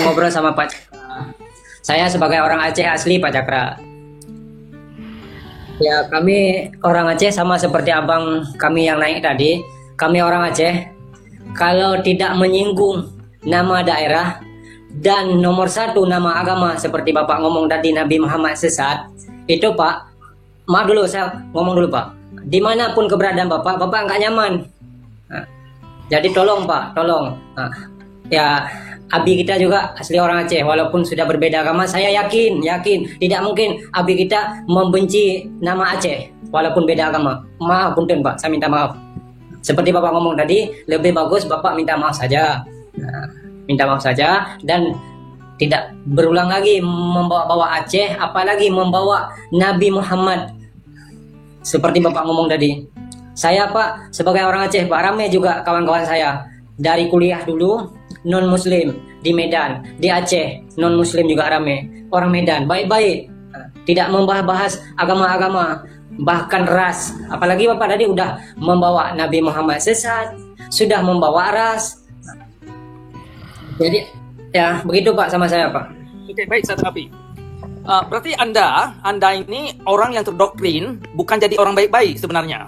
ngobrol sama Pak Cakra. Saya sebagai orang Aceh asli Pak Cakra. Ya, kami orang Aceh sama seperti abang kami yang naik tadi. Kami orang Aceh, kalau tidak menyinggung nama daerah dan nomor satu nama agama seperti Bapak ngomong tadi Nabi Muhammad sesat, itu Pak, maaf dulu saya ngomong dulu Pak. Dimanapun keberadaan Bapak, Bapak nggak nyaman. Nah, jadi tolong Pak, tolong. Nah, ya Abi kita juga asli orang Aceh, walaupun sudah berbeda agama, saya yakin tidak mungkin Abi kita membenci nama Aceh, walaupun beda agama. Maaf punten Pak, saya minta maaf. Seperti Bapak ngomong tadi, lebih bagus Bapak minta maaf saja. Nah, minta maaf saja dan tidak berulang lagi membawa-bawa Aceh, apalagi membawa Nabi Muhammad. Seperti Bapak ngomong tadi. Saya Pak, sebagai orang Aceh, Pak Rame juga kawan-kawan saya. Dari kuliah dulu, non muslim di Medan, di Aceh non muslim juga rame, orang Medan baik-baik, tidak membahas agama-agama bahkan ras, apalagi Bapak tadi udah membawa Nabi Muhammad sesat, sudah membawa ras. Jadi ya begitu Pak sama saya Pak. Oke, baik, saya tanggapi. Berarti Anda ini orang yang terdoktrin, bukan jadi orang baik-baik sebenarnya.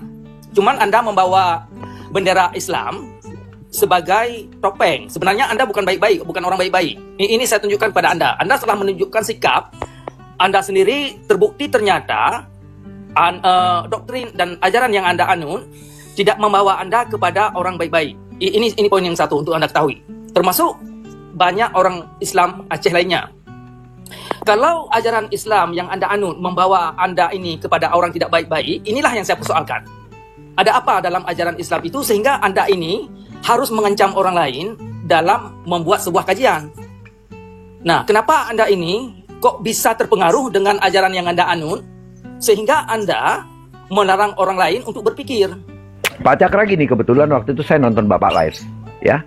Cuman Anda membawa bendera Islam sebagai topeng. Sebenarnya Anda bukan baik-baik, bukan orang baik-baik. Ini saya tunjukkan pada Anda. Anda telah menunjukkan sikap Anda sendiri, terbukti ternyata doktrin dan ajaran yang Anda anut tidak membawa Anda kepada orang baik-baik. Ini poin yang satu untuk Anda ketahui. Termasuk banyak orang Islam Aceh lainnya. Kalau ajaran Islam yang Anda anut membawa Anda ini kepada orang tidak baik-baik, inilah yang saya persoalkan. Ada apa dalam ajaran Islam itu sehingga Anda ini harus mengancam orang lain dalam membuat sebuah kajian? Nah, kenapa Anda ini kok bisa terpengaruh dengan ajaran yang Anda anut sehingga Anda melarang orang lain untuk berpikir? Pak Cakra gini, kebetulan waktu itu saya nonton Bapak live, ya.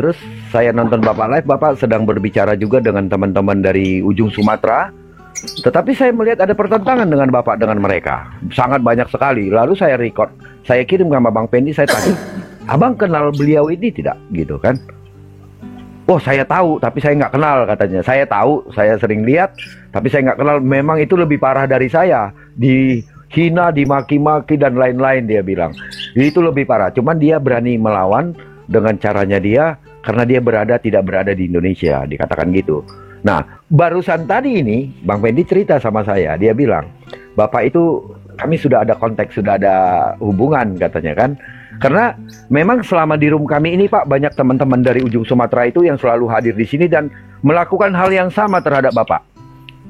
Terus saya nonton Bapak live, Bapak sedang berbicara juga dengan teman-teman dari ujung Sumatera. Tetapi saya melihat ada pertentangan dengan Bapak dengan mereka, sangat banyak sekali. Lalu saya record, saya kirim sama Bang Pendi, saya tanya, Abang kenal beliau ini tidak? Gitu kan. Oh saya tahu, tapi saya nggak kenal katanya. Saya tahu, saya sering lihat, tapi saya nggak kenal. Memang itu lebih parah dari saya. Dihina, dimaki-maki, dan lain-lain dia bilang. Itu lebih parah. Cuman dia berani melawan dengan caranya dia, karena dia tidak berada di Indonesia, dikatakan gitu. Nah, barusan tadi ini, Bang Pendi cerita sama saya. Dia bilang, Bapak itu, kami sudah ada konteks, sudah ada hubungan katanya kan. Karena memang selama di room kami ini Pak, banyak teman-teman dari ujung Sumatera itu yang selalu hadir di sini dan melakukan hal yang sama terhadap Bapak.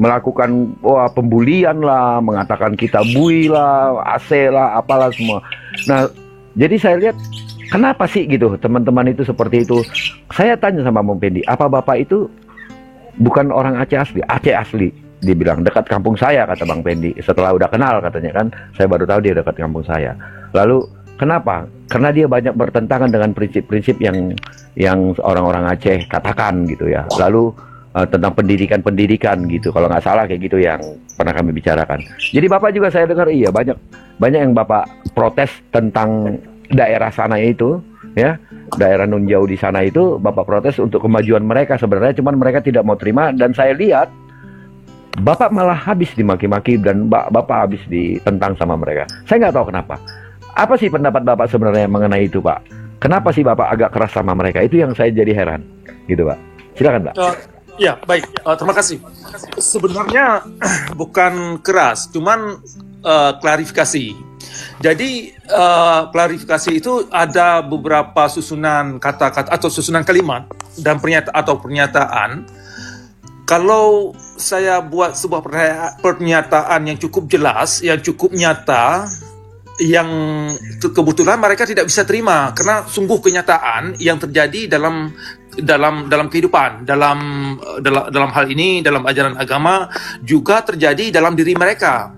Melakukan pembulian lah, mengatakan kita bui lah, AC lah, apalah semua. Nah, jadi saya lihat kenapa sih gitu teman-teman itu seperti itu. Saya tanya sama Bang Pendi, apa Bapak itu bukan orang Aceh asli? Aceh asli. Dia bilang dekat kampung saya, kata Bang Pendi. Setelah udah kenal katanya kan, saya baru tahu dia dekat kampung saya. Lalu kenapa? Karena dia banyak bertentangan dengan prinsip-prinsip yang orang-orang Aceh katakan gitu ya. Lalu tentang pendidikan gitu, kalau nggak salah kayak gitu yang pernah kami bicarakan. Jadi Bapak juga saya dengar iya banyak yang Bapak protes tentang daerah sana itu, ya, daerah Nun Jauh di sana itu Bapak protes untuk kemajuan mereka sebenarnya, cuman mereka tidak mau terima dan saya lihat Bapak malah habis dimaki-maki dan Bapak habis ditentang sama mereka. Saya nggak tahu kenapa. Apa sih pendapat Bapak sebenarnya mengenai itu, Pak? Kenapa sih Bapak agak keras sama mereka? Itu yang saya jadi heran, gitu, Pak. Silakan, Pak. Ya, baik. Terima kasih. Sebenarnya bukan keras, cuman klarifikasi. Jadi klarifikasi itu ada beberapa susunan kata-kata atau susunan kalimat dan pernyataan. Kalau saya buat sebuah pernyataan yang cukup jelas, yang cukup nyata, yang kebetulan mereka tidak bisa terima karena sungguh kenyataan yang terjadi dalam kehidupan, dalam hal ini dalam ajaran agama juga terjadi dalam diri mereka.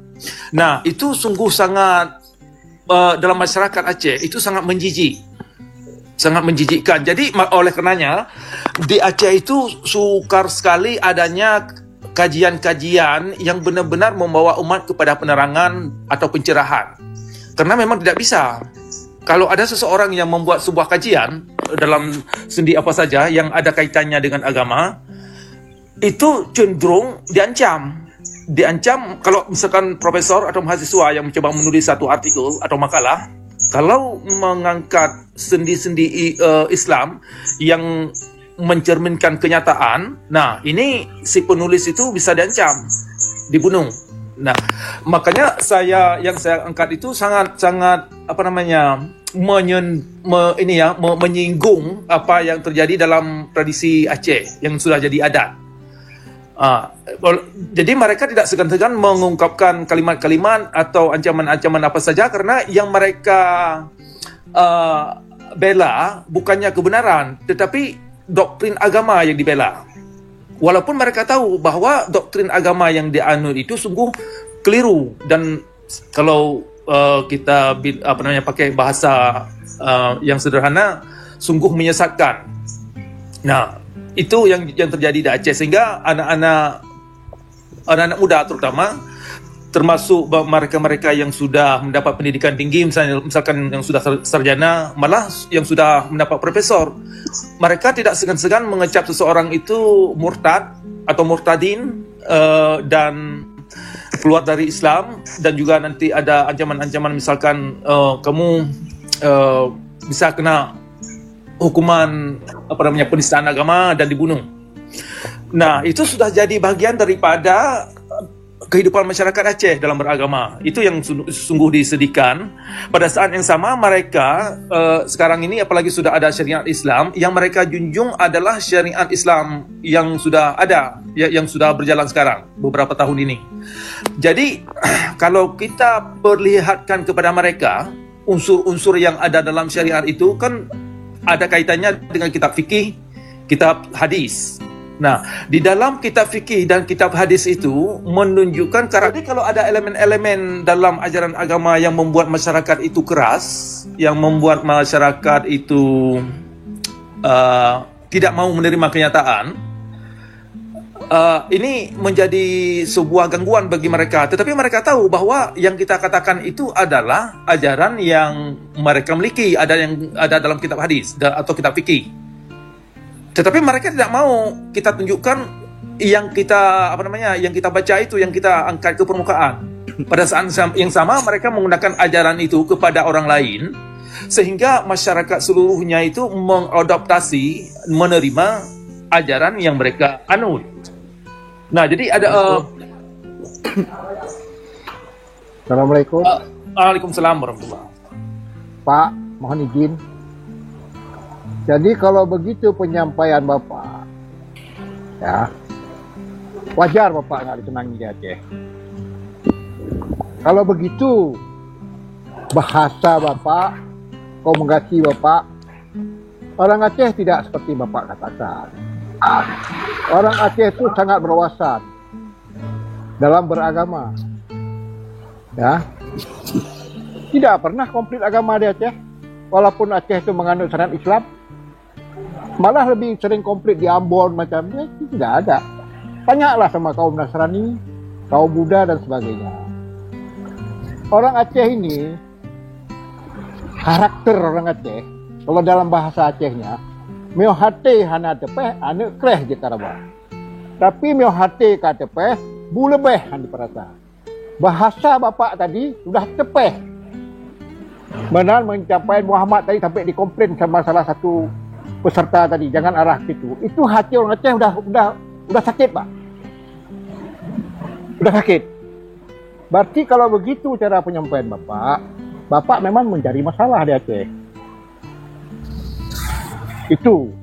Nah, itu sungguh sangat dalam masyarakat Aceh itu sangat menjijikkan. Jadi oleh karenanya di Aceh itu sukar sekali adanya kajian-kajian yang benar-benar membawa umat kepada penerangan atau pencerahan. Karena memang tidak bisa. kalau ada seseorang yang membuat sebuah kajian dalam sendi apa saja yang ada kaitannya dengan agama, itu cenderung diancam. Diancam kalau misalkan profesor atau mahasiswa yang mencoba menulis satu artikel atau makalah, kalau mengangkat sendi-sendi Islam yang mencerminkan kenyataan, nah ini si penulis itu bisa diancam, dibunuh. Nah, makanya yang saya angkat itu sangat menyinggung apa yang terjadi dalam tradisi Aceh yang sudah jadi adat. Jadi mereka tidak segan-segan mengungkapkan kalimat-kalimat atau ancaman-ancaman apa saja, karena yang mereka bela bukannya kebenaran, tetapi doktrin agama yang dibela. Walaupun mereka tahu bahwa doktrin agama yang dianut itu sungguh keliru, dan kalau kita pakai bahasa yang sederhana, sungguh menyesatkan. Nah, itu yang terjadi di Aceh, sehingga anak-anak muda terutama, termasuk mereka-mereka yang sudah mendapat pendidikan tinggi, misalkan yang sudah sarjana, malah yang sudah mendapat profesor, mereka tidak segan-segan mengecap seseorang itu murtad atau murtadin dan keluar dari Islam, dan juga nanti ada ancaman-ancaman, misalkan kamu bisa kena hukuman penistaan agama dan dibunuh. Nah, itu sudah jadi bagian daripada kehidupan masyarakat Aceh dalam beragama. Itu yang sungguh disedihkan. Pada saat yang sama, mereka sekarang ini apalagi sudah ada syariat Islam, yang mereka junjung adalah syariat Islam yang sudah ada, yang sudah berjalan sekarang beberapa tahun ini. Jadi kalau kita perlihatkan kepada mereka unsur-unsur yang ada dalam syariat itu, kan ada kaitannya dengan kitab fikih, kitab hadis. Nah, di dalam kitab fikih dan kitab hadis itu menunjukkan karakter. Kalau ada elemen-elemen dalam ajaran agama yang membuat masyarakat itu keras, yang membuat masyarakat itu tidak mau menerima kenyataan, ini menjadi sebuah gangguan bagi mereka. Tetapi mereka tahu bahwa yang kita katakan itu adalah ajaran yang mereka miliki, ada dalam kitab hadis atau kitab fikih. Tetapi mereka tidak mau kita tunjukkan yang kita baca itu, yang kita angkat ke permukaan. Pada saat yang sama mereka menggunakan ajaran itu kepada orang lain, sehingga masyarakat seluruhnya itu mengadaptasi, menerima ajaran yang mereka anut. Nah, jadi ada Assalamualaikum. Waalaikumsalam warahmatullahi. Pak, mohon izin. Jadi kalau begitu penyampaian Bapak, ya, wajar Bapak nggak disenangi di Aceh. Kalau begitu, bahasa Bapak, komunikasi Bapak, orang Aceh tidak seperti Bapak katakan. Orang Aceh itu sangat berwawasan dalam beragama. Ya, tidak pernah konflik agama di Aceh, walaupun Aceh itu menganut syariat Islam. Malah lebih sering konflik di Ambon macamnya, itu tidak ada. Tanyalah sama kaum Nasrani, kaum Buddha dan sebagainya. Orang Aceh ini, karakter orang Aceh, kalau dalam bahasa Acehnya, meo hate hana tepeh, ane kreh je karaba. Tapi meo hate ka tepeh, bu lebeh han diperasa. Bahasa Bapak tadi sudah tepeh. Benar mencapai Muhammad tadi sampai dikomplain sama salah satu peserta tadi, jangan arah situ. Itu hati orang Aceh udah sakit, Pak. Udah sakit. Berarti kalau begitu cara penyampaian Bapak memang mencari masalah di Aceh. Itu.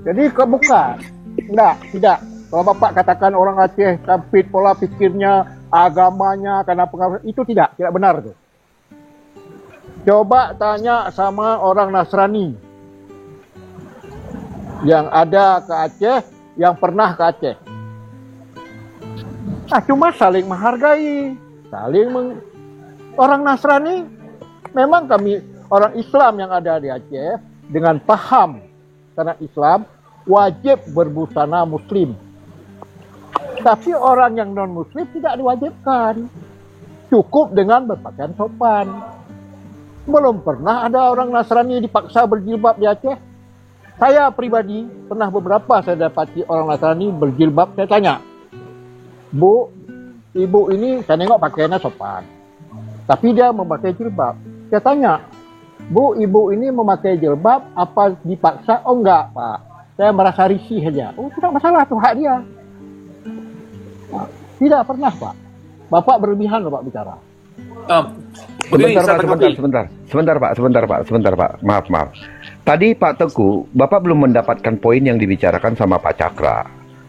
Jadi bukan. Tidak. Kalau Bapak katakan orang Aceh sempit pola pikirnya, agamanya karena pengaruh, itu tidak benar tuh. Coba tanya sama orang Nasrani yang ada ke Aceh, yang pernah ke Aceh. Cuma saling menghargai, orang Nasrani, memang kami orang Islam yang ada di Aceh dengan paham karena Islam wajib berbusana Muslim. Tapi orang yang non Muslim tidak diwajibkan, cukup dengan berpakaian sopan. Belum pernah ada orang Nasrani dipaksa berjilbab di Aceh. Saya pribadi pernah beberapa saya dapati orang Nasrani berjilbab. Saya tanya, Bu, ibu ini saya nengok pakaiannya sopan, tapi dia memakai jilbab. Saya tanya, Bu, ibu ini memakai jilbab apa dipaksa? Oh enggak, Pak. Saya merasa risih saja. Oh, tidak masalah, itu hak dia. Nah, tidak pernah, Pak. Bapak berlebihan loh, Pak, bicara. Begini, saya tanggapi. Sebentar Pak. Maaf. Tadi Pak Teguh, Bapak belum mendapatkan poin yang dibicarakan sama Pak Cakra.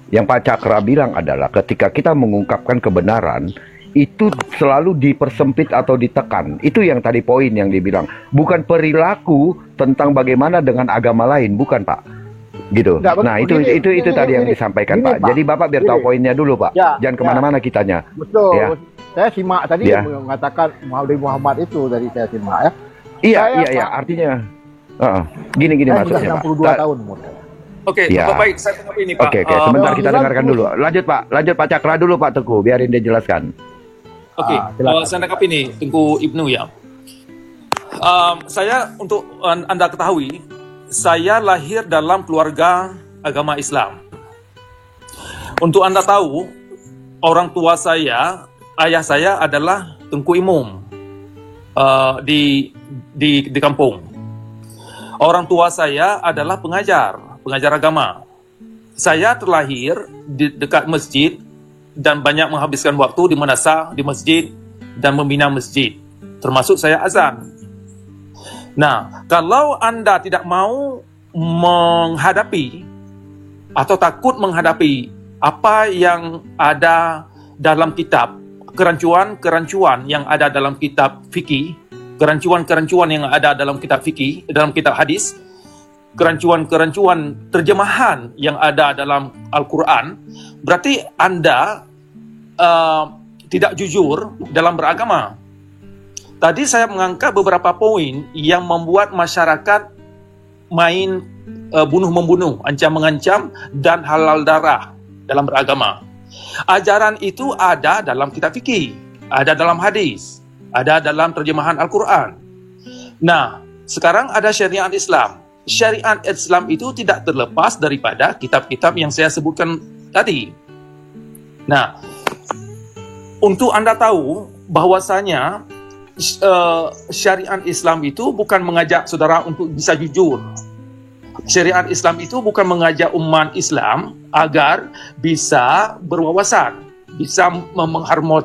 Yang Pak Cakra bilang adalah ketika kita mengungkapkan kebenaran, itu selalu dipersempit atau ditekan. Itu yang tadi poin yang dibilang. Bukan perilaku tentang bagaimana dengan agama lain, bukan Pak. Gitu. Nggak, Nah itu tadi yang disampaikan Pak. Pak. Jadi Bapak biar tahu poinnya dulu Pak. Ya, Jangan kemana-mana kitanya. Betul. Ya. Saya simak tadi Ya. mengatakan Muhammad itu dari saya simak ya. Iya, Pak, artinya gini Saya maksudnya sudah Pak. 62 tahun umur saya. Oke, Ya. baik, saya tanggapi ini Pak. Oke, sebentar kita bilang dengarkan terus. dulu. Lanjut Pak Cakra dulu Pak Teguh, biarin dia jelaskan. Oke, silakan. saya tanggapi ini Tengku Ibnu ya. Saya untuk Anda ketahui, saya lahir dalam keluarga agama Islam. Untuk Anda tahu, orang tua saya, ayah saya adalah Tengku Imum di kampung. Orang tua saya adalah pengajar agama. Saya terlahir di dekat masjid dan banyak menghabiskan waktu di madrasah, di masjid dan membina masjid. Termasuk saya azan. Nah, kalau Anda tidak mau menghadapi atau takut menghadapi apa yang ada dalam kitab, kerancuan-kerancuan yang ada dalam kitab fikih, kerancuan-kerancuan yang ada dalam kitab fikih, dalam kitab hadis, kerancuan-kerancuan terjemahan yang ada dalam Al-Quran, berarti Anda tidak jujur dalam beragama. Tadi saya mengangkat beberapa poin yang membuat masyarakat main bunuh-membunuh, ancam-mengancam, dan halal darah dalam beragama. Ajaran itu ada dalam kitab fikih, ada dalam hadis, ada dalam terjemahan Al-Quran. Nah, sekarang ada syariat Islam. Syariat Islam itu tidak terlepas daripada kitab-kitab yang saya sebutkan tadi. Nah, untuk Anda tahu bahwasanya syariat Islam itu bukan mengajak saudara untuk bisa jujur. Syariat Islam itu bukan mengajak umat Islam agar bisa berwawasan, bisa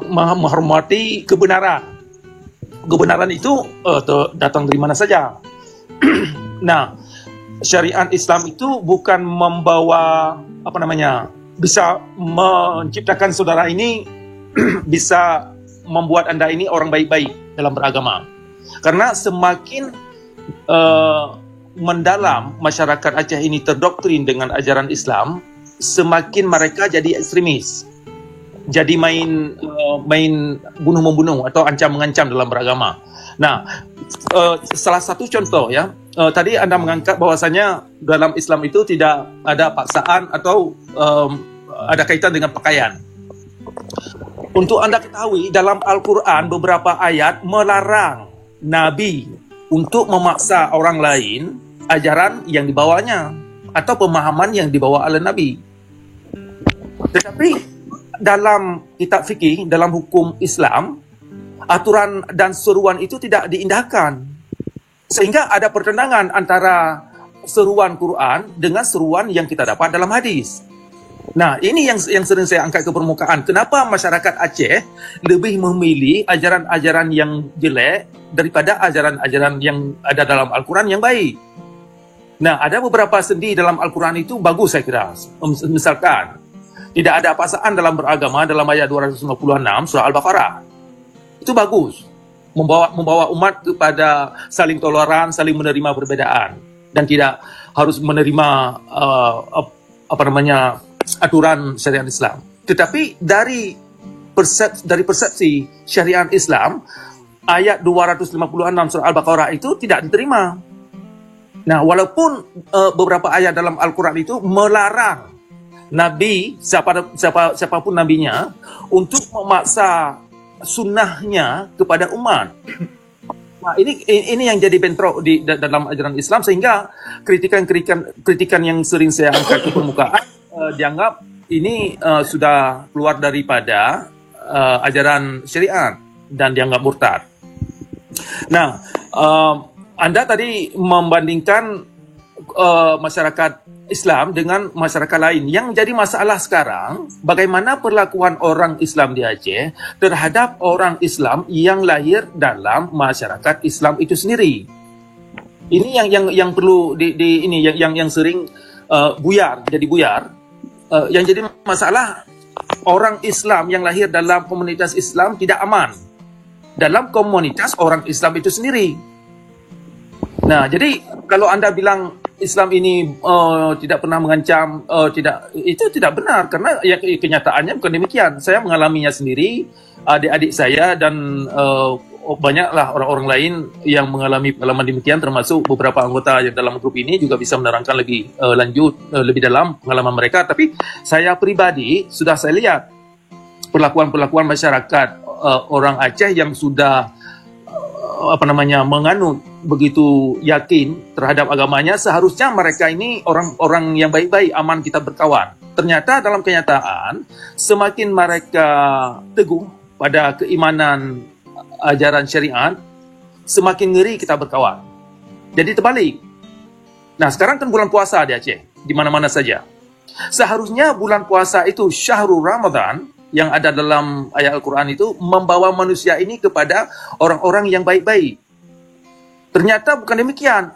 menghormati kebenaran. Kebenaran itu datang dari mana saja. Nah, syariat Islam itu bukan membawa bisa menciptakan saudara ini bisa membuat Anda ini orang baik-baik dalam beragama. Karena semakin mendalam masyarakat Aceh ini terdoktrin dengan ajaran Islam, semakin mereka jadi ekstremis. Jadi main bunuh-membunuh atau ancam-mengancam dalam beragama. Nah, salah satu contoh ya, tadi Anda mengangkat bahwasanya dalam Islam itu tidak ada paksaan atau ada kaitan dengan pakaian. Untuk Anda ketahui, dalam Al-Quran beberapa ayat melarang Nabi untuk memaksa orang lain ajaran yang dibawanya atau pemahaman yang dibawa oleh Nabi. Tetapi dalam kitab fikih, dalam hukum Islam, aturan dan seruan itu tidak diindahkan. Sehingga ada pertentangan antara seruan Quran dengan seruan yang kita dapat dalam hadis. Nah, ini yang sering saya angkat ke permukaan. Kenapa masyarakat Aceh lebih memilih ajaran-ajaran yang jelek daripada ajaran-ajaran yang ada dalam Al-Quran yang baik? Nah, ada beberapa sendi dalam Al-Quran itu bagus saya kira. Misalkan, tidak ada paksaan dalam beragama dalam ayat 256 surah Al-Baqarah. Itu bagus. Membawa umat kepada saling toleran, saling menerima perbedaan dan tidak harus menerima aturan syariat Islam. Tetapi dari persepsi syariat Islam, ayat 256 surah Al-Baqarah itu tidak diterima. Nah, walaupun beberapa ayat dalam Al-Quran itu melarang Nabi, siapapun nabinya, untuk memaksa sunnahnya kepada umat. Nah, ini yang jadi bentrok dalam ajaran Islam, sehingga kritikan yang sering saya angkat ke permukaan dianggap ini sudah keluar daripada ajaran syariat dan dianggap murtad. Nah, Anda tadi membandingkan masyarakat Islam dengan masyarakat lain. Yang jadi masalah sekarang, bagaimana perlakuan orang Islam di Aceh terhadap orang Islam yang lahir dalam masyarakat Islam itu sendiri. Ini yang perlu yang sering buyar. Yang jadi masalah, orang Islam yang lahir dalam komunitas Islam tidak aman dalam komunitas orang Islam itu sendiri. Nah, jadi kalau Anda bilang Islam ini tidak pernah mengancam, itu tidak benar, karena ya, kenyataannya bukan demikian. Saya mengalaminya sendiri, adik-adik saya dan banyaklah orang-orang lain yang mengalami pengalaman demikian, termasuk beberapa anggota yang dalam grup ini juga bisa menerangkan lebih lebih dalam pengalaman mereka. Tapi saya pribadi sudah saya lihat perlakuan masyarakat orang Aceh yang sudah menganut begitu yakin terhadap agamanya. Seharusnya mereka ini orang-orang yang baik-baik, aman kita berkawan. Ternyata dalam kenyataan, semakin mereka teguh pada keimanan ajaran syariat, semakin ngeri kita berkawan. Jadi terbalik. Nah, sekarang kan bulan puasa di Aceh, di mana-mana saja. Seharusnya bulan puasa itu Syahrul Ramadan, yang ada dalam ayat Al-Quran itu, membawa manusia ini kepada orang-orang yang baik-baik. Ternyata bukan demikian.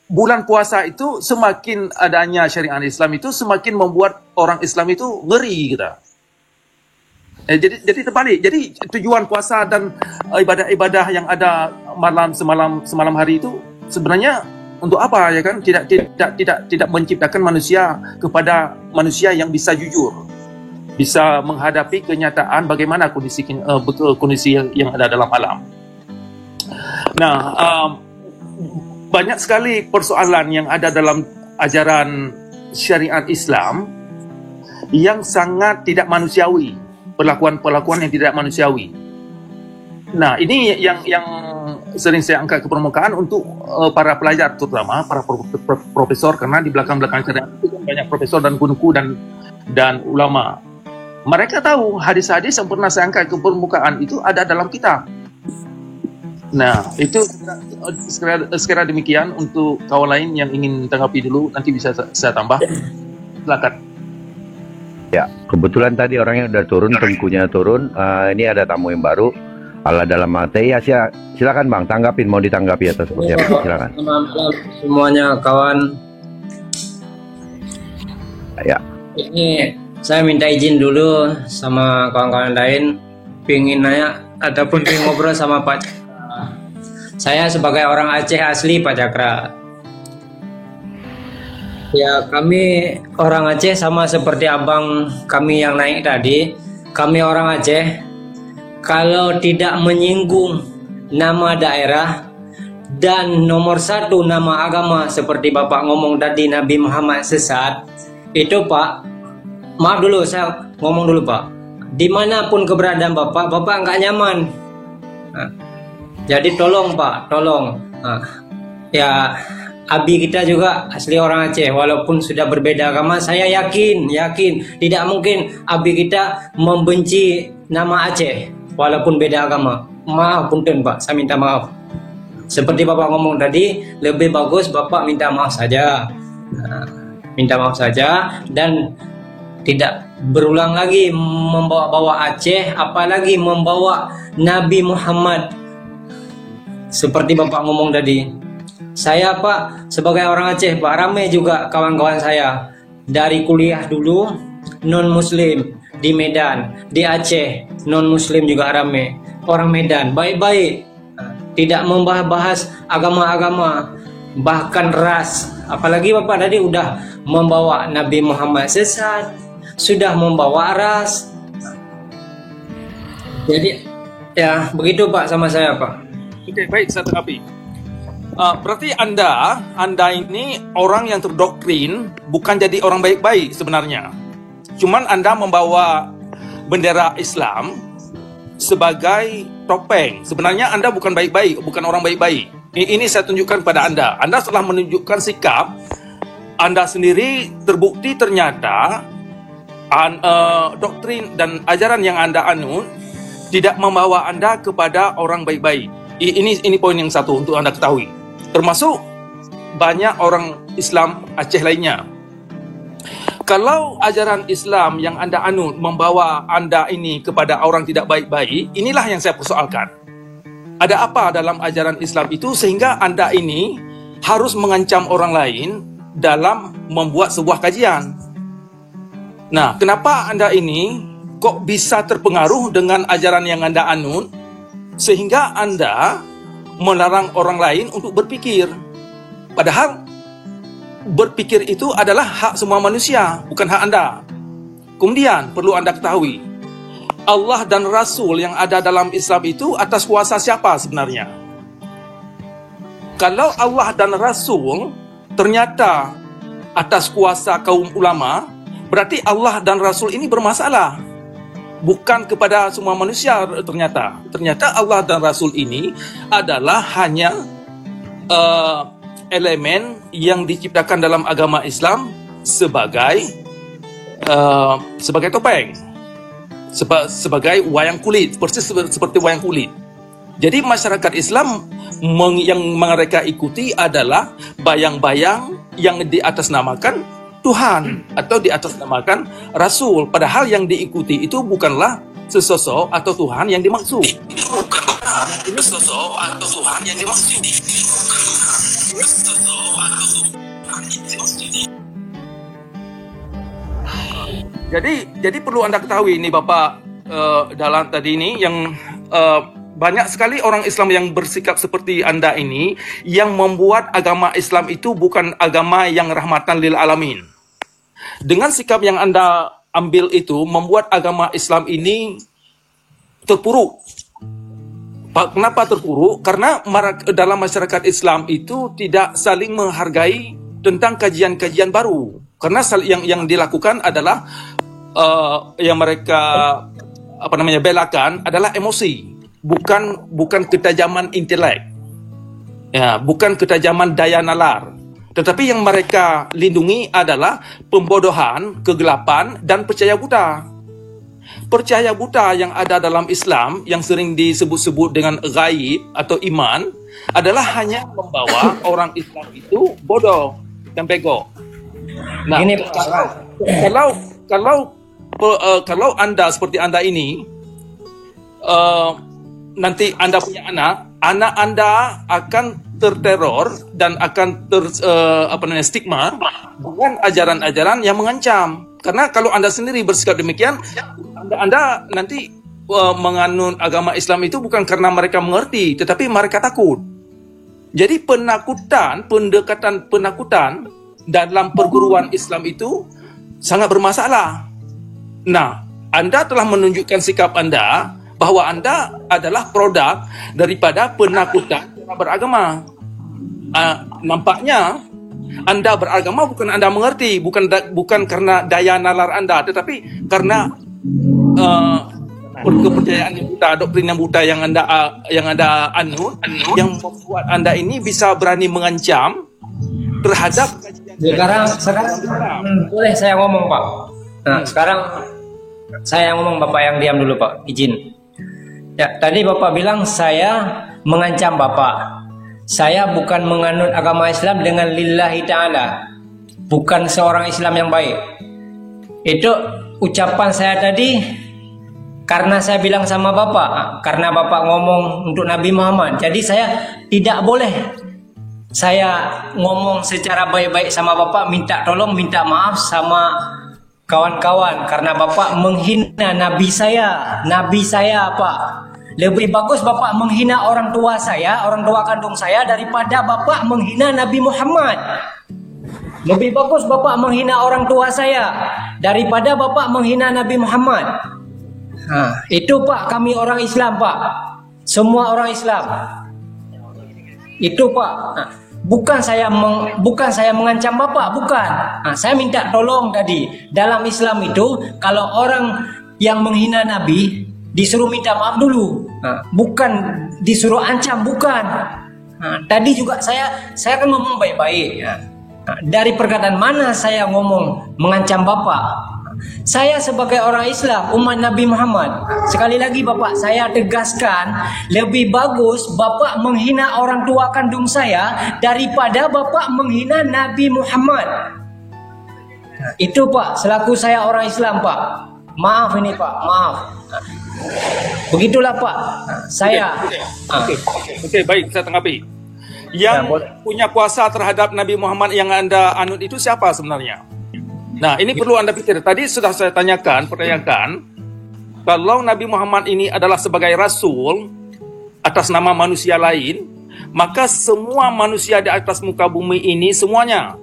Bulan puasa itu, semakin adanya syariat Islam itu, semakin membuat orang Islam itu ngeri kita. Jadi terbalik. Jadi tujuan puasa dan ibadah-ibadah yang ada semalam hari itu sebenarnya untuk apa, ya kan? Tidak menciptakan manusia kepada manusia yang bisa jujur, bisa menghadapi kenyataan bagaimana kondisi yang ada dalam alam. Nah, banyak sekali persoalan yang ada dalam ajaran syariat Islam yang sangat tidak manusiawi, perlakuan yang tidak manusiawi. Nah, ini yang sering saya angkat ke permukaan untuk para pelajar, terutama para profesor, karena di belakang-belakang syariat itu banyak profesor dan guru dan ulama. Mereka tahu hadis-hadis yang pernah saya angkat ke permukaan itu ada dalam kitab. Nah, itu sekira demikian. Untuk kawan lain yang ingin tanggapi dulu, nanti bisa saya tambah. Silakan. Ya, kebetulan tadi orangnya udah turun, tengkunya turun. Ini ada tamu yang baru. Allah dalam hati. Ya, silakan Bang, tanggapin, mau ditanggapi atau seperti apa? Silakan. Selamat semuanya kawan. Ya. Ini saya minta izin dulu sama kawan-kawan lain, pingin nanya ataupun pingin ngobrol sama Pak Cakra. Saya sebagai orang Aceh asli, Pak Cakra. Ya, kami orang Aceh sama seperti abang kami yang naik tadi. Kami orang Aceh, kalau tidak menyinggung nama daerah dan nomor satu nama agama seperti Bapak ngomong tadi Nabi Muhammad sesat, itu Pak, maaf dulu, saya ngomong dulu Pak. Dimanapun keberadaan Bapak nggak nyaman. Nah, jadi tolong Pak, tolong. Nah, ya, abi kita juga asli orang Aceh, walaupun sudah berbeda agama, saya yakin tidak mungkin abi kita membenci nama Aceh, walaupun beda agama. Maaf punten Pak, saya minta maaf. Seperti Bapak ngomong tadi, lebih bagus Bapak minta maaf saja. Nah, minta maaf saja dan tidak berulang lagi membawa Aceh, apalagi membawa Nabi Muhammad seperti Bapak ngomong tadi. Saya Pak sebagai orang Aceh Pak, ramai juga kawan-kawan saya dari kuliah dulu non muslim di Medan, di Aceh non muslim juga ramai. Orang Medan baik-baik, tidak membahas agama-agama, bahkan ras. Apalagi Bapak tadi udah membawa Nabi Muhammad sesat, sudah membawa ras. Jadi ya begitu Pak sama saya Pak. Oke, baik, saya tanggapi. Berarti Anda ini orang yang terdoktrin, bukan jadi orang baik-baik sebenarnya. Cuman Anda membawa bendera Islam sebagai topeng. Sebenarnya Anda bukan baik-baik, bukan orang baik-baik. Ini saya tunjukkan pada Anda. Anda telah menunjukkan sikap Anda sendiri, terbukti ternyata doktrin dan ajaran yang Anda anut tidak membawa Anda kepada orang baik-baik. Ini poin yang satu untuk Anda ketahui. Termasuk banyak orang Islam Aceh lainnya. Kalau ajaran Islam yang Anda anut membawa Anda ini kepada orang tidak baik-baik, inilah yang saya persoalkan. Ada apa dalam ajaran Islam itu sehingga Anda ini harus mengancam orang lain dalam membuat sebuah kajian? Nah, kenapa Anda ini kok bisa terpengaruh dengan ajaran yang Anda anut sehingga Anda melarang orang lain untuk berpikir? Padahal berpikir itu adalah hak semua manusia, bukan hak Anda. Kemudian perlu Anda ketahui, Allah dan Rasul yang ada dalam Islam itu atas kuasa siapa sebenarnya? Kalau Allah dan Rasul ternyata atas kuasa kaum ulama, berarti Allah dan Rasul ini bermasalah, bukan kepada semua manusia. Ternyata Allah dan Rasul ini adalah hanya elemen yang diciptakan dalam agama Islam sebagai topeng, sebagai wayang kulit, persis seperti wayang kulit. Jadi masyarakat Islam yang mereka ikuti adalah bayang-bayang yang diatasnamakan Tuhan atau diatasnamakan Rasul. Padahal yang diikuti itu bukanlah sesosok atau Tuhan yang dimaksud. Jadi perlu Anda ketahui ini Bapak, dalam tadi ini yang banyak sekali orang Islam yang bersikap seperti Anda ini yang membuat agama Islam itu bukan agama yang rahmatan lil alamin. Dengan sikap yang Anda ambil itu membuat agama Islam ini terpuruk. Kenapa terpuruk? Karena dalam masyarakat Islam itu tidak saling menghargai tentang kajian-kajian baru. Karena yang dilakukan adalah yang mereka belakan adalah emosi, bukan ketajaman intelek, ya, bukan ketajaman daya nalar. Tetapi yang mereka lindungi adalah pembodohan, kegelapan, dan percaya buta. Percaya buta yang ada dalam Islam yang sering disebut-sebut dengan ghaib atau iman adalah hanya membawa orang Islam itu bodoh dan bego. Nah, ini kalau Anda seperti Anda ini nanti Anda punya anak Anda akan terteror dan akan stigma dengan ajaran-ajaran yang mengancam. Karena kalau Anda sendiri bersikap demikian, Anda nanti menganut agama Islam itu bukan karena mereka mengerti, tetapi mereka takut. Jadi pendekatan penakutan dalam perguruan Islam itu sangat bermasalah. Nah, Anda telah menunjukkan sikap Anda bahwa Anda adalah produk daripada penakutan beragama. Nampaknya Anda beragama bukan Anda mengerti, bukan karena daya nalar Anda, tetapi karena kepercayaan yang buta, doktrin yang buta yang Anda anut, yang membuat Anda ini bisa berani mengancam terhadap sekarang boleh saya ngomong, Pak. Nah, sekarang saya ngomong, Bapak yang diam dulu, Pak. Izin. Ya, tadi Bapak bilang saya mengancam Bapak. Saya bukan menganut agama Islam dengan lillahi ta'ala. Bukan seorang Islam yang baik. Itu ucapan saya tadi karena saya bilang sama Bapak. Karena Bapak ngomong untuk Nabi Muhammad. Jadi saya tidak boleh saya ngomong secara baik-baik sama Bapak, minta tolong, minta maaf sama kawan-kawan karena Bapak menghina Nabi saya, Pak. Lebih bagus Bapak menghina orang tua saya, orang tua kandung saya, daripada Bapak menghina Nabi Muhammad. Lebih bagus Bapak menghina orang tua saya daripada Bapak menghina Nabi Muhammad. Nah, itu Pak, kami orang Islam, Pak. Semua orang Islam. Itu Pak. Nah, bukan saya mengancam Bapak, bukan. Nah, saya minta tolong tadi. Dalam Islam itu kalau orang yang menghina Nabi disuruh minta maaf dulu. bukan disuruh ancam, bukan. Tadi juga saya kan ngomong baik-baik. Dari perkataan mana saya ngomong mengancam Bapak? Saya sebagai orang Islam, umat Nabi Muhammad, sekali lagi Bapak, saya tegaskan, lebih bagus Bapak menghina orang tua kandung saya daripada Bapak menghina Nabi Muhammad. Itu Pak, selaku saya orang Islam Pak. Maaf ini Pak, maaf. Begitulah Pak, saya. Oke, baik, saya tanggapi. Yang punya kuasa terhadap Nabi Muhammad yang Anda anut itu siapa sebenarnya? Nah, ini perlu Anda pikir. Tadi sudah saya pertanyakan, kalau Nabi Muhammad ini adalah sebagai Rasul atas nama manusia lain, maka semua manusia di atas muka bumi ini semuanya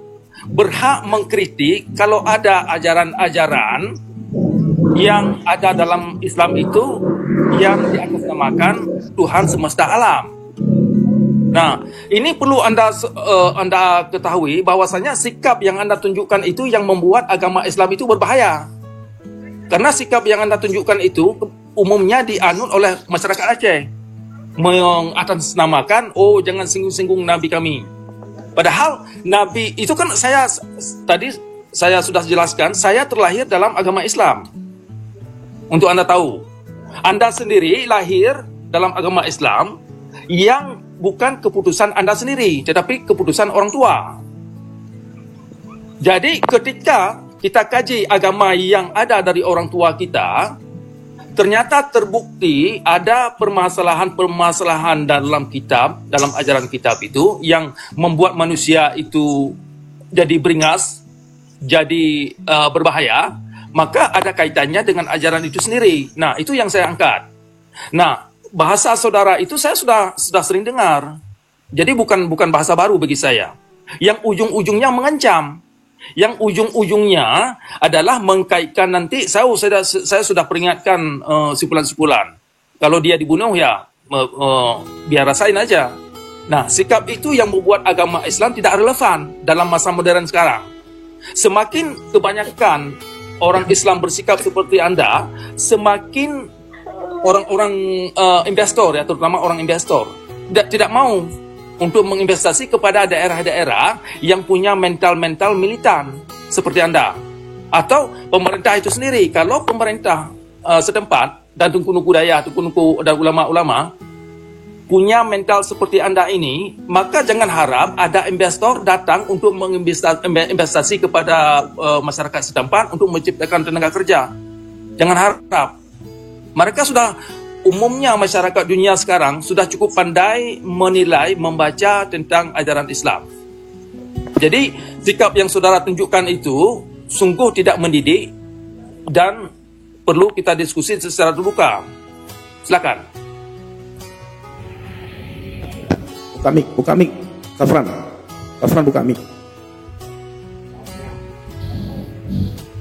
berhak mengkritik kalau ada ajaran-ajaran yang ada dalam Islam itu yang diatasnamakan Tuhan semesta alam. Nah, ini perlu Anda ketahui bahwasanya sikap yang Anda tunjukkan itu yang membuat agama Islam itu berbahaya. Karena sikap yang Anda tunjukkan itu umumnya dianut oleh masyarakat Aceh. Mengatasnamakan, oh jangan singgung-singgung Nabi kami. Padahal Nabi itu kan tadi saya sudah jelaskan, saya terlahir dalam agama Islam. Untuk Anda tahu, Anda sendiri lahir dalam agama Islam yang bukan keputusan Anda sendiri, tetapi keputusan orang tua. Jadi ketika kita kaji agama yang ada dari orang tua kita, ternyata terbukti ada permasalahan-permasalahan dalam kitab, dalam ajaran kitab itu yang membuat manusia itu jadi beringas, jadi berbahaya, maka ada kaitannya dengan ajaran itu sendiri. Nah, itu yang saya angkat. Nah, bahasa saudara itu saya sudah sering dengar. Jadi bukan bahasa baru bagi saya. Yang ujung-ujungnya mengancam. Yang ujung-ujungnya adalah mengkaitkan nanti, saya sudah peringatkan sipulan-sipulan. Kalau dia dibunuh ya biar rasain aja. Nah, sikap itu yang membuat agama Islam tidak relevan dalam masa modern sekarang. Semakin kebanyakan orang Islam bersikap seperti Anda, semakin orang-orang investor, ya, terutama orang investor tidak mau untuk menginvestasi kepada daerah-daerah yang punya mental militan seperti Anda atau pemerintah itu sendiri. Kalau pemerintah setempat dan Tunku-Nuku Daya, Tunku-Nuku dan ulama-ulama punya mental seperti Anda ini, maka jangan harap ada investor datang untuk menginvestasi kepada masyarakat setempat untuk menciptakan tenaga kerja. Jangan harap. Mereka sudah, umumnya masyarakat dunia sekarang sudah cukup pandai menilai, membaca tentang ajaran Islam. Jadi sikap yang saudara tunjukkan itu sungguh tidak mendidik dan perlu kita diskusi secara terbuka. Silakan. Buka mic. Safran buka mic.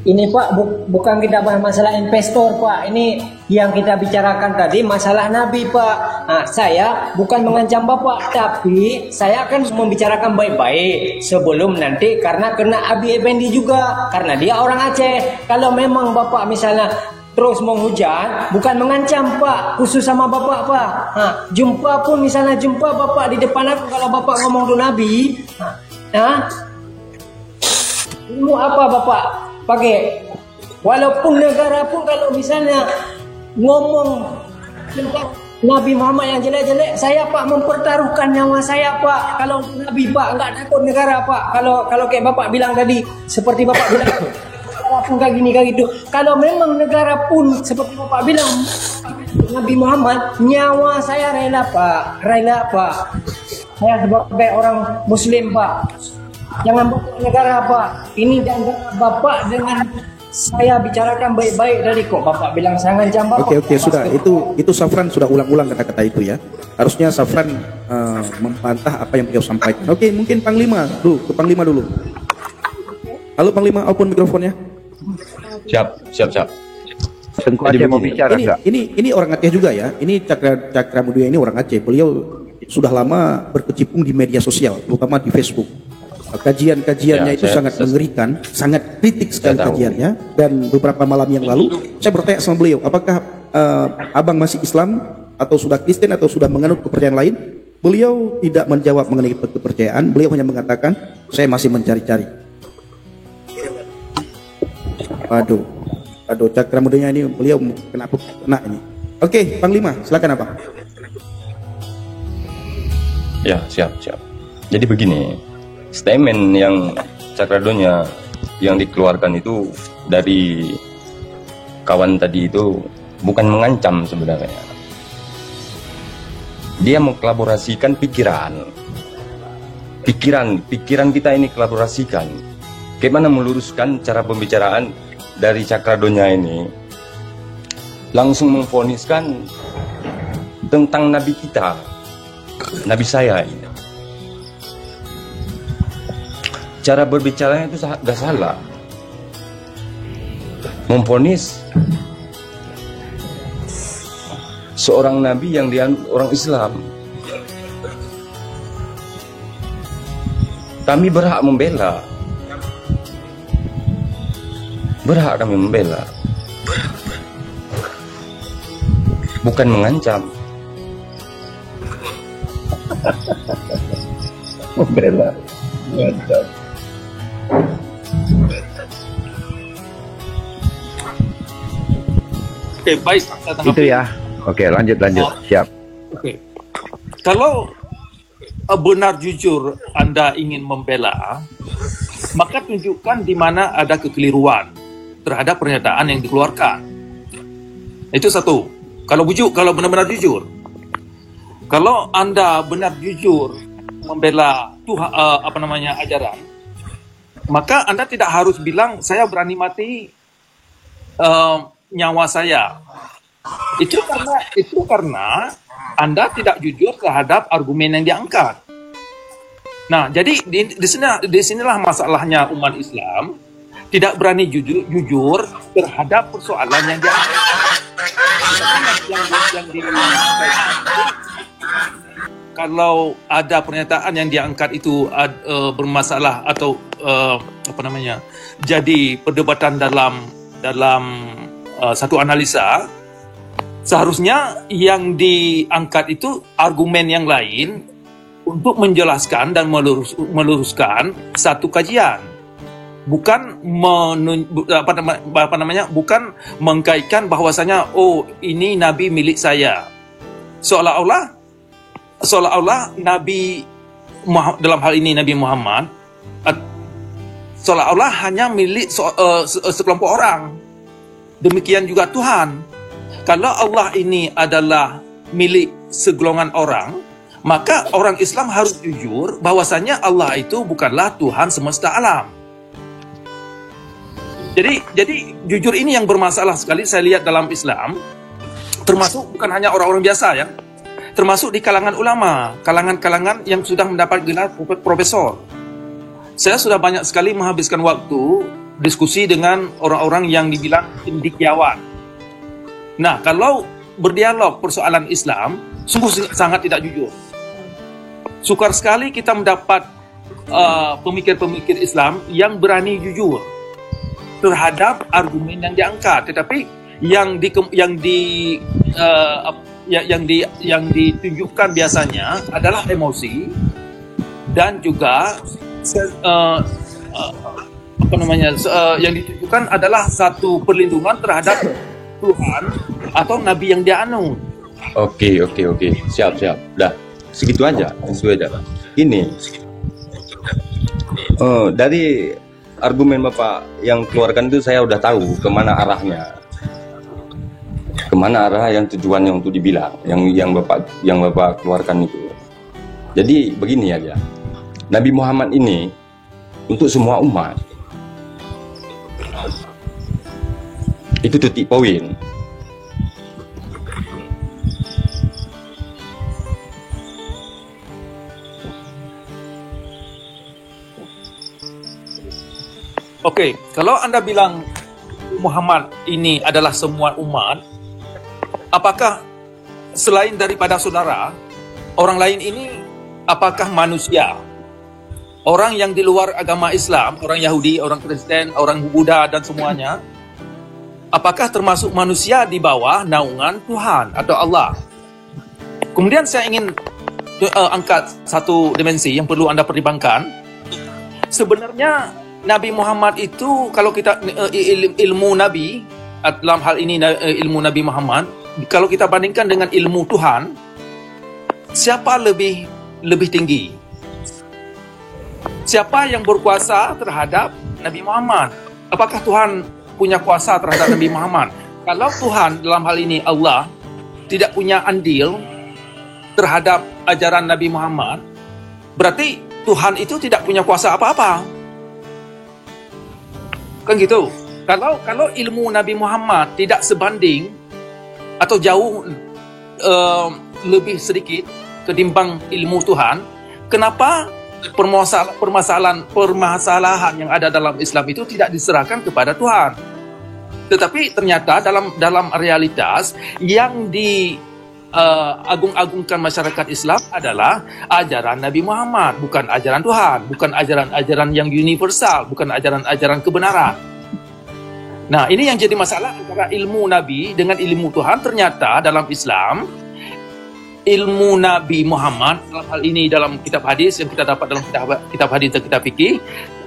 Ini Pak, bukan kita bahas masalah investor Pak. Ini yang kita bicarakan tadi masalah Nabi Pak. Nah, saya bukan mengancam Bapak, tapi saya akan membicarakan baik-baik sebelum nanti, karena kena Abi Effendi juga, karena dia orang Aceh. Kalau memang Bapak misalnya terus menghujat, bukan mengancam Pak, khusus sama Bapak Pak. Jumpa pun misalnya jumpa Bapak di depan aku, kalau Bapak ngomong tuh Nabi, ilmu apa Bapak pakai? Walaupun negara pun kalau misalnya ngomong tentang Nabi Muhammad yang jelek-jelek, saya Pak mempertaruhkan nyawa saya Pak. Kalau Nabi Pak nggak takut negara Pak. Kalau kayak Bapak bilang tadi, seperti Bapak bilang negara pun kayak gini kayak gitu. Kalau memang negara pun seperti Bapak bilang Nabi Muhammad, nyawa saya rela Pak. Saya sebagai orang Muslim Pak. Jangan buat negara Pak. Ini dan Bapak dengan saya bicarakan baik-baik tadi kok Bapak bilang saya ngancam Bapak. Oke, sudah. Itu Safran sudah ulang-ulang kata-kata itu ya. Harusnya Safran membantah apa yang beliau sampaikan. Oke, mungkin Panglima dulu, ke Panglima dulu. Halo Panglima, open mikrofonnya. Siap. Tengku Aceh mau bicara enggak? Ini orang Aceh juga ya. Ini Cakra Mulia ini orang Aceh. Beliau sudah lama berkecimpung di media sosial, terutama di Facebook. Kajian-kajiannya itu sangat mengerikan, sangat kritik sekali kajiannya. Dan beberapa malam yang lalu saya bertanya sama beliau, apakah abang masih Islam atau sudah Kristen atau sudah menganut kepercayaan lain, beliau tidak menjawab mengenai kepercayaan, beliau hanya mengatakan, saya masih mencari-cari. Aduh, cakra mudanya ini beliau kena ini. Oke, Panglima, silakan Abang. Ya, siap. Jadi begini, statement yang cakradonya yang dikeluarkan itu dari kawan tadi itu bukan mengancam sebenarnya. Dia mengkolaborasikan pikiran kita ini kolaborasikan. Bagaimana meluruskan cara pembicaraan dari cakradonya ini, langsung memvoniskan tentang Nabi kita, Nabi saya ini. Cara berbicaranya itu gak salah. Memvonis seorang nabi yang dianut orang Islam. Kami berhak membela. Berhak kami membela. Bukan mengancam. Membela. Mengancam. Oke, baik. Itu ya. Oke, lanjut. Siap. Oke. Kalau benar jujur Anda ingin membela, maka tunjukkan di mana ada kekeliruan terhadap pernyataan yang dikeluarkan. Itu satu. Kalau benar-benar jujur. Kalau Anda benar jujur membela Tuhan, ajaran, maka Anda tidak harus bilang saya berani mati nyawa saya. Itu karena Anda tidak jujur terhadap argumen yang diangkat. Nah, jadi di sinilah masalahnya umat Islam tidak berani jujur terhadap persoalan yang diangkat. Kalau ada pernyataan yang diangkat itu bermasalah atau jadi perdebatan dalam satu analisa, seharusnya yang diangkat itu argumen yang lain untuk menjelaskan dan meluruskan satu kajian, bukan bukan mengkaitkan bahwasanya ini nabi milik saya, seolah-olah Nabi Muhammad, dalam hal ini Nabi Muhammad, seolah-olah hanya milik sekelompok orang. Demikian juga Tuhan. Kalau Allah ini adalah milik segolongan orang, maka orang Islam harus jujur bahwasanya Allah itu bukanlah Tuhan semesta alam. Jadi jujur ini yang bermasalah sekali saya lihat dalam Islam, termasuk bukan hanya orang-orang biasa ya, termasuk di kalangan ulama, kalangan yang sudah mendapat gelar profesor. Saya sudah banyak sekali menghabiskan waktu diskusi dengan orang-orang yang dibilang cendekiawan. Nah, kalau berdialog persoalan Islam, sungguh sangat tidak jujur. Sukar sekali kita mendapat pemikir-pemikir Islam yang berani jujur terhadap argumen yang diangkat, tetapi yang ditunjukkan biasanya adalah emosi dan juga yang ditunjukkan adalah satu perlindungan terhadap Tuhan atau Nabi yang dianut. Oke. Siap. Dah, segitu aja. Ini dari argumen Bapak yang keluarkan itu saya udah tahu kemana arahnya. Kemana arah yang tujuannya untuk dibilang yang Bapak keluarkan itu. Jadi begini aja. Nabi Muhammad ini untuk semua umat. Itu titik poin. Oke, kalau Anda bilang Muhammad ini adalah semua umat, apakah selain daripada saudara, orang lain ini apakah manusia? Orang yang di luar agama Islam, orang Yahudi, orang Kristen, orang Buddha dan semuanya, apakah termasuk manusia di bawah naungan Tuhan atau Allah? Kemudian saya ingin angkat satu dimensi yang perlu Anda pertimbangkan. Sebenarnya Nabi Muhammad itu, kalau kita ilmu Nabi, dalam hal ini ilmu Nabi Muhammad, kalau kita bandingkan dengan ilmu Tuhan, siapa lebih tinggi? Siapa yang berkuasa terhadap Nabi Muhammad? Apakah Tuhan punya kuasa terhadap Nabi Muhammad? Kalau Tuhan, dalam hal ini Allah, tidak punya andil terhadap ajaran Nabi Muhammad, berarti Tuhan itu tidak punya kuasa apa-apa. Kan gitu. Kalau ilmu Nabi Muhammad tidak sebanding atau jauh lebih sedikit ketimbang ilmu Tuhan, kenapa permasalahan yang ada dalam Islam itu tidak diserahkan kepada Tuhan? Tetapi ternyata dalam realitas yang agung-agungkan masyarakat Islam adalah ajaran Nabi Muhammad, bukan ajaran Tuhan, bukan ajaran-ajaran yang universal, bukan ajaran-ajaran kebenaran. Nah, ini yang jadi masalah antara ilmu Nabi dengan ilmu Tuhan. Ternyata dalam Islam, ilmu Nabi Muhammad, dalam hal ini dalam kitab hadis yang kita dapat dalam kitab hadis dan kitab fikih,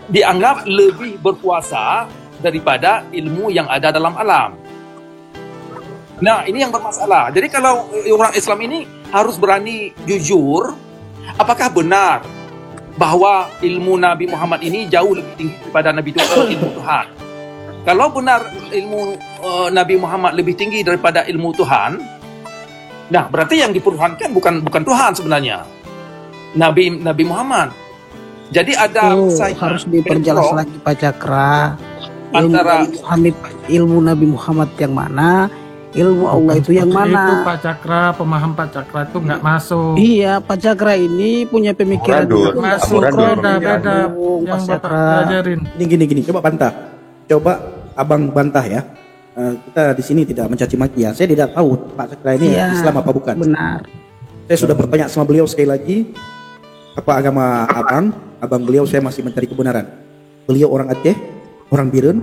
dianggap lebih berkuasa daripada ilmu yang ada dalam alam. Nah, ini yang bermasalah. Jadi kalau orang Islam ini harus berani jujur, apakah benar bahwa ilmu Nabi Muhammad ini jauh lebih tinggi daripada ilmu Tuhan? Kalau benar ilmu Nabi Muhammad lebih tinggi daripada ilmu Tuhan, nah berarti yang dipertuhankan bukan Tuhan sebenarnya, Nabi Muhammad. Jadi ada harus diperjelas lagi Pak Cakra. Antara ilmu Nabi Muhammad yang mana, ilmu Allah itu yang mana? Itu Pak Cakra, pemaham Pak Cakra itu nggak masuk. Iya, Pak Cakra ini punya pemikiran masuk, beda yang Pak Bapak ajarin. Ini gini, coba bantah. Coba abang bantah ya. Kita di sini tidak mencaci maki ya. Saya tidak tahu Pak Cakra ini Islam apa bukan. Benar. Saya sudah bertanya sama beliau sekali lagi, apa agama abang? Abang beliau saya masih mencari kebenaran. Beliau orang Aceh, orang Birun,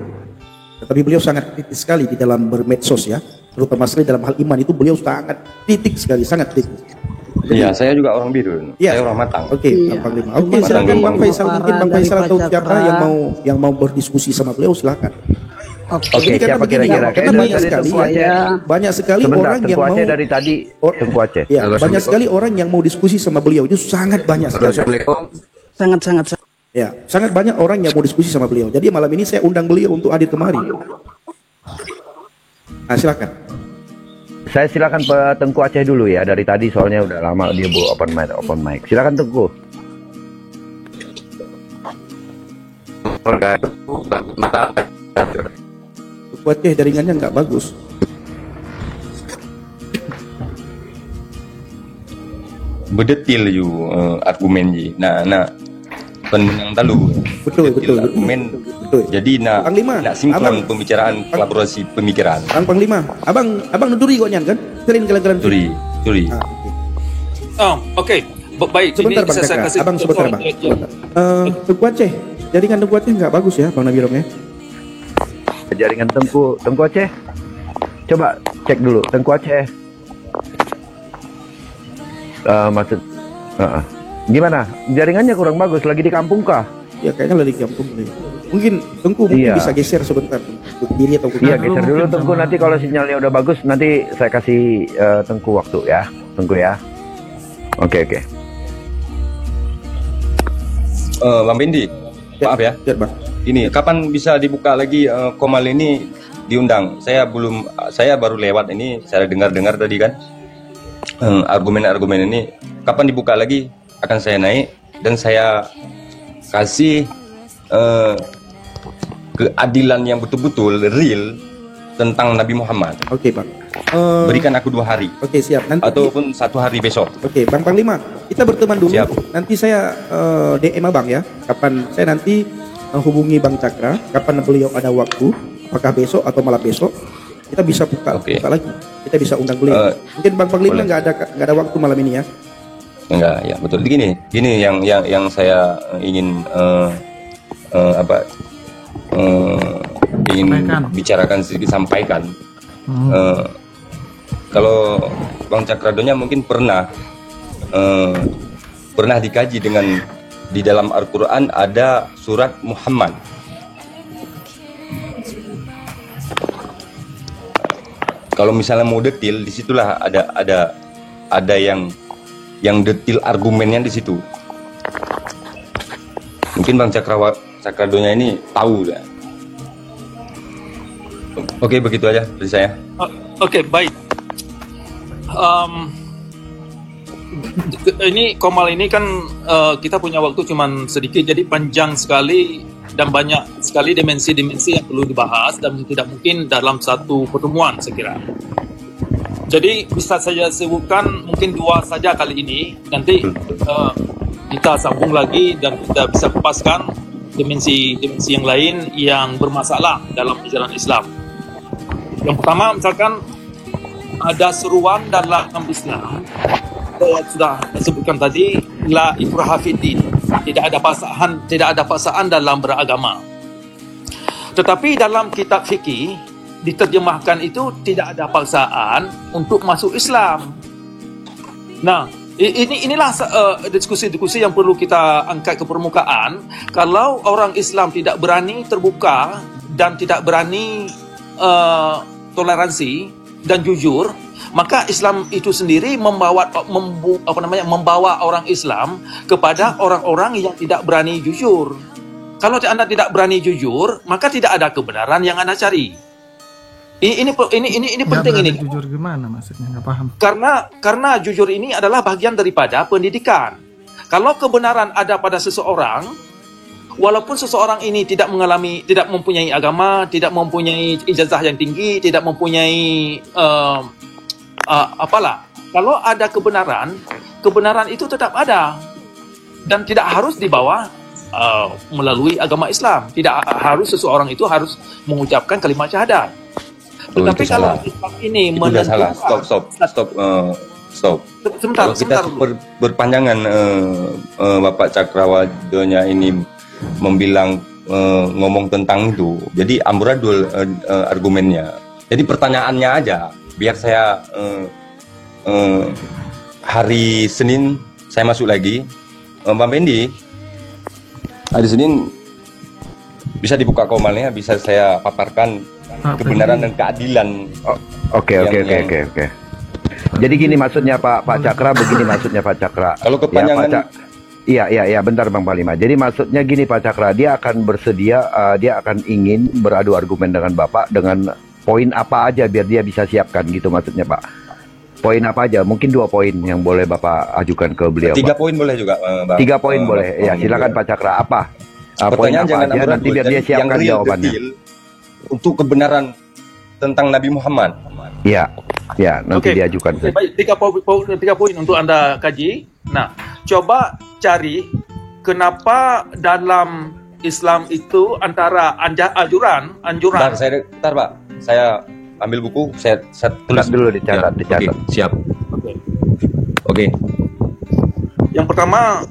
tetapi beliau sangat kritis sekali di dalam bermedsos ya, terutama sekali dalam hal iman itu beliau sangat kritik sekali, sangat kritis. Iya, saya juga orang Birun. Ya. Saya orang Matang. Oke, Bang Panglima. Oke, silakan Bang Faisal, mungkin Bang Faisal atau siapa yang mau berdiskusi sama beliau silakan. Oke, siapa kira-kira? Karena banyak sekali sebentar, orang yang mau dari tadi Tengku Aceh. Ya, banyak sekali orang yang mau diskusi sama beliau itu sangat banyak sekali. Sangat. Ya, sangat banyak orang yang mau diskusi sama beliau. Jadi malam ini saya undang beliau untuk hadir kemari. Nah, silakan. Saya silakan Pak Tengku Aceh dulu ya. Dari tadi soalnya udah lama dia open mic. Silakan Tengku. Tengku Aceh jaringannya nggak bagus. Berdetil argumen ji. Nah penmenang talu. Betul. Argumen. Betul. Jadi Panglima, nak sinkron pembicaraan kolaborasi pemikiran. Bang Panglima, abang nuduri kok nyan kan? Kalian. Turi. Oke. Baik. Sebentar Bang Cakra, abang sebentar Bang. Tengku Aceh, jaringan Tengku Aceh nggak bagus ya Bang Nabirong ya? Jaringan Tengku Aceh. Coba cek dulu Tengku Aceh. Gimana? Jaringannya kurang bagus. Lagi di kampung kah? Ya kayaknya lagi di kampung nih. Mungkin Tengku bisa geser sebentar ke kiri atau ke Iya, geser dulu Tengku. Nanti kalau sinyalnya udah bagus, nanti saya kasih Tengku waktu ya. Tengku ya. Oke. Bang Bendi, maaf ya. Bang. Ini kapan bisa dibuka lagi Komal ini diundang? Saya baru lewat ini. Saya dengar tadi kan argumen-argumen ini. Kapan dibuka lagi? Akan saya naik dan saya kasih keadilan yang betul-betul real tentang Nabi Muhammad. Oke, Bang. Berikan aku 2 hari. Oke, siap. Nanti ataupun 1 hari besok. Oke, Bang Panglima, kita berteman dulu. Siap. Nanti saya DM Abang ya. Kapan saya nanti hubungi Bang Cakra, kapan beliau ada waktu, apakah besok atau malah besok, kita bisa buka lagi. Kita bisa undang beliau. Mungkin Bang Panglima nggak ada waktu malam ini ya. Enggak, ya betul. Gini yang saya ingin ingin bicarakan sedikit, sampaikan. Kalau Bang Cakradonya mungkin pernah dikaji dengan di dalam Al-Quran ada surat Muhammad. Kalau misalnya mau detil, disitulah ada yang detil argumennya di situ. Mungkin Bang Cakradonya ini tahu ya. Oke, begitu aja dari saya. Oke, baik. Ini Komal ini kan kita punya waktu cuman sedikit, jadi panjang sekali dan banyak sekali dimensi-dimensi yang perlu dibahas dan tidak mungkin dalam satu pertemuan saya kira. Jadi bisa saya sebutkan mungkin 2 saja kali ini, nanti kita sambung lagi dan kita bisa kupaskan dimensi-dimensi yang lain yang bermasalah dalam ajaran Islam. Yang pertama misalkan ada seruan dalam Islam, saya sudah sebutkan tadi, la ikraha fiddin, tidak ada paksaan dalam beragama. Tetapi dalam kitab fikih diterjemahkan itu tidak ada paksaan untuk masuk Islam. Nah, inilah diskusi-diskusi yang perlu kita angkat ke permukaan. Kalau orang Islam tidak berani terbuka dan tidak berani toleransi dan jujur, maka Islam itu sendiri membawa orang Islam kepada orang-orang yang tidak berani jujur. Kalau Anda tidak berani jujur, maka tidak ada kebenaran yang Anda cari. Ini penting ini. Jujur gimana maksudnya? Nggak paham. Karena jujur ini adalah bagian daripada pendidikan. Kalau kebenaran ada pada seseorang, walaupun seseorang ini tidak mempunyai agama, tidak mempunyai ijazah yang tinggi, tidak mempunyai kalau ada kebenaran itu tetap ada dan tidak harus dibawa melalui agama Islam. Tidak harus seseorang itu harus mengucapkan kalimat syahadat. Tetapi kalau Islam ini menentukan, stop. Kalau kita berpanjangan Bapak Cakradonya ini membilang ngomong tentang itu, jadi amburadul argumennya. Jadi pertanyaannya aja, biar saya hari Senin saya masuk lagi, Mbak Pendi, hari Senin bisa dibuka komalnya, bisa saya paparkan kebenaran dan keadilan. Oke. Jadi gini maksudnya Pak Cakra, begini maksudnya Pak Cakra. Kalau kepanjangan Iya, bentar Bang Panglima. Jadi maksudnya gini Pak Cakra, dia akan bersedia, dia akan ingin beradu argumen dengan Bapak dengan poin apa aja biar dia bisa siapkan gitu maksudnya Pak. Poin apa aja? Mungkin 2 poin yang boleh Bapak ajukan ke beliau. 3 poin boleh juga, Bang. 3 poin boleh. Ya, silakan Pak Cakra. Apa? Poin apa aja? Nanti biar dia siapkan jawabannya. Untuk kebenaran tentang Nabi Muhammad. Iya, nanti diajukan. Baik, 3 poin untuk Anda kaji. Nah, coba cari kenapa dalam Islam itu antara anjuran. Bentar, Pak. Saya ambil buku, saya tulis dulu, dicatat. Oke, siap. Oke. Yang pertama,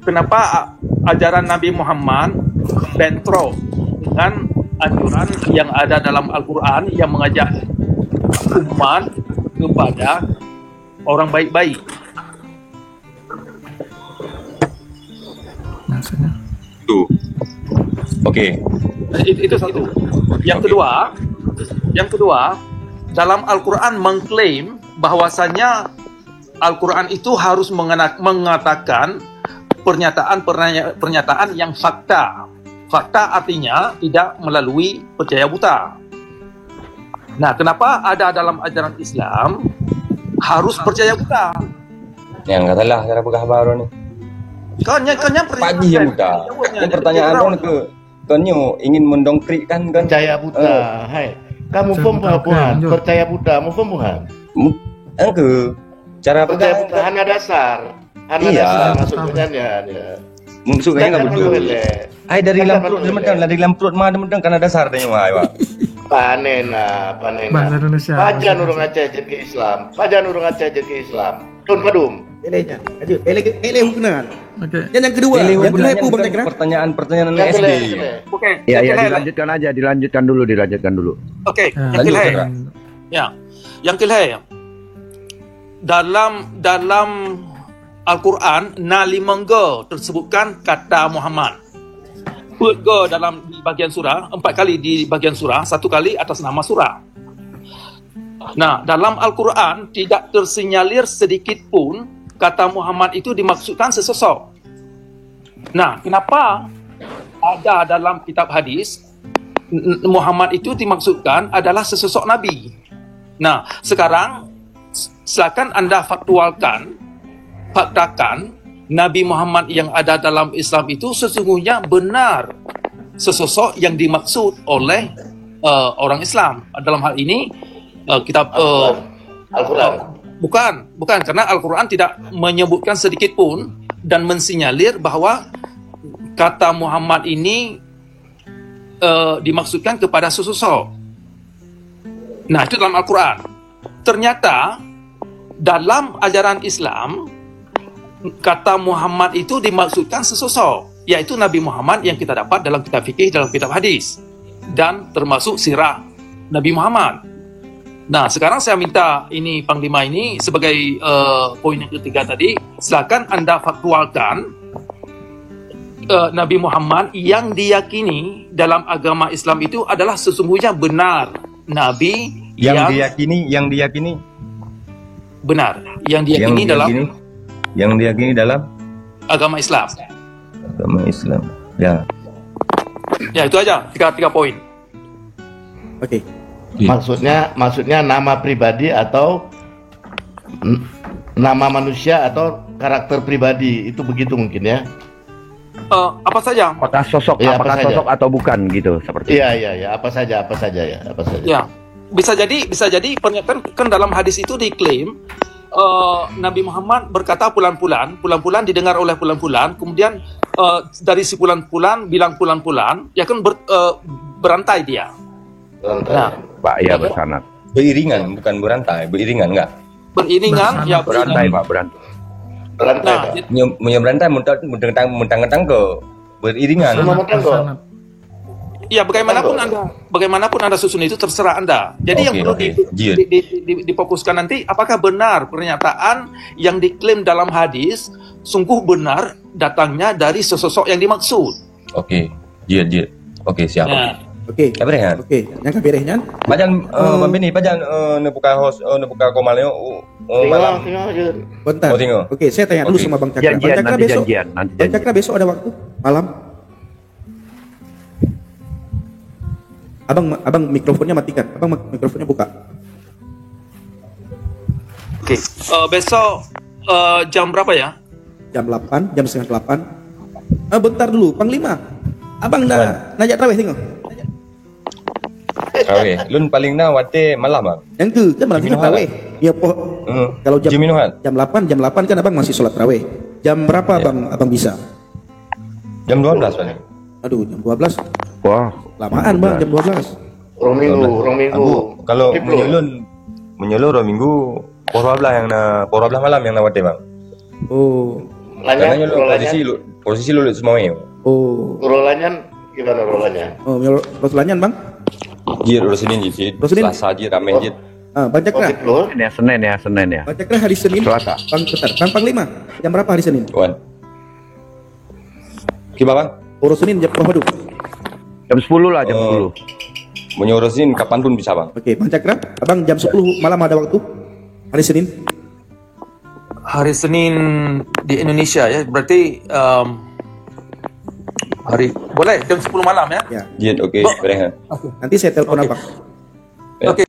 kenapa ajaran Nabi Muhammad bentrok dengan anjuran yang ada dalam Al-Quran yang mengajak umat kepada orang baik-baik. Maksudnya? Oke. Itu satu. Yang kedua, dalam Al-Quran mengklaim bahwasanya Al-Quran itu harus mengatakan pernyataan yang fakta. Fakta artinya tidak melalui percaya buta. Nah, kenapa ada dalam ajaran Islam harus percaya buta? Yang katalah cara kabar ni. Kau pagi yang buta. Yang pertanyaan orang konyo ingin mendongkrikkan kan percaya buta. Hai. Kamu pun Tuhan, percaya buta, mu pun Tuhan. Engke cara percaya buta hanya dasar. Dasar maksudnya dia. Maksudnya enggak betul. Ai dari dalam perut mah demedeng karena dasar tanya mah, Pak. Panen. Bahasa Indonesia. Pajan urang Aceh ke Islam. Tun padum. Elenya. Ele hukuman. Oke. Dan yang kedua, yang lepu Bang Cakra. Pertanyaan SD. Oke. Ya, dilanjutkan dulu. Oke. Lanjut. Ya. Yang kelihatan. dalam Al-Quran nalimengga tersebutkan kata Muhammad. Pertama dalam di bahagian surah, 4 kali di bahagian surah, 1 kali atas nama surah. Nah, dalam Al-Quran tidak tersinyalir sedikit pun kata Muhammad itu dimaksudkan sesosok. Nah, kenapa ada dalam kitab hadis Muhammad itu dimaksudkan adalah sesosok Nabi? Nah, sekarang silakan Anda faktakan Nabi Muhammad yang ada dalam Islam itu sesungguhnya benar sesosok yang dimaksud oleh orang Islam. Dalam hal ini kitab Al-Quran. Bukan karena Al-Quran tidak menyebutkan sedikit pun dan mensinyalir bahwa kata Muhammad ini dimaksudkan kepada sesosok. Nah, itu dalam Al-Quran. Ternyata dalam ajaran Islam kata Muhammad itu dimaksudkan sesosok, yaitu Nabi Muhammad yang kita dapat dalam kitab fikih, dalam kitab hadis, dan termasuk sirah Nabi Muhammad. Nah, sekarang saya minta ini Panglima ini sebagai poin yang ketiga tadi, silakan Anda faktualkan Nabi Muhammad yang diyakini dalam agama Islam itu adalah sesungguhnya benar Nabi yang diyakini benar, yang diyakini dalam agama Islam. Ya. Ya, itu aja tiga poin. Oke. Maksudnya nama pribadi atau nama manusia atau karakter pribadi, itu begitu mungkin ya? Apa saja? Apakah sosok, ya, apakah sosok atau bukan gitu seperti. Iya, apa saja ya. Ya, bisa jadi pernyataan kan dalam hadis itu diklaim Nabi Muhammad berkata pulan-pulan didengar oleh pulan-pulan, kemudian dari si pulan-pulan bilang pulan-pulan, ya kan berantai dia. Nah, Pak, ya bersanad. Beriringan, bukan berantai, beriringan enggak? Beriringan, ya berantai, Pak, berantai. Berantai, mentang-mentang ke beriringan. Ya, bagaimanapun Anda susun itu terserah Anda. Jadi yang perlu difokuskan nanti, apakah benar pernyataan yang diklaim dalam hadis sungguh benar datangnya dari sesosok yang dimaksud. Oke, siap. Nah. Oke, yang kabarnya. Pajan pembini, pajan nebuka komalnya malam. Bentar. Oke, saya tanya dulu sama Bang Cakra. Bang Cakra besok ada waktu malam? Abang mikrofonnya matikan. Abang mikrofonnya buka. Oke. Besok jam berapa ya? Jam 8, jam setengah 8. Bentar dulu, Panglima. Abang najak tarawih tengok. Tarawih. Lun paling wate malam, Bang. Yang tu, kan malam kita tarawih. Ya kalau jam 8 kan Abang masih sholat tarawih. Jam berapa Abang bisa? Jam 12, Bang. Aduh, jam 12. Wah, lamaan Bang, jam 12. Orang minggu. Kalau menyelur orang minggu, poro malam yang nawate, Bang. Oh. Karena posisi lu semuanya. Oh. Rolanyan gimana rolanya? Oh, rolanyan, Bang? Jir, Senin. Selasa jir, rame jir. Bang Cakra. Senin ya. Bang Cakra hari Senin. Selasa. Bang Panglima, jam berapa hari Senin? Gimana, Bang? Urus Senin jam berapa? Jam 10 lah, jam 10. Menyurusin kapan pun bisa, Bang. Oke, Bang Cakra, Abang jam 10 malam ada waktu? Hari Senin? Hari Senin di Indonesia ya, berarti boleh jam 10 malam ya? Ya. Oke. Nanti saya telepon Abang. Oke.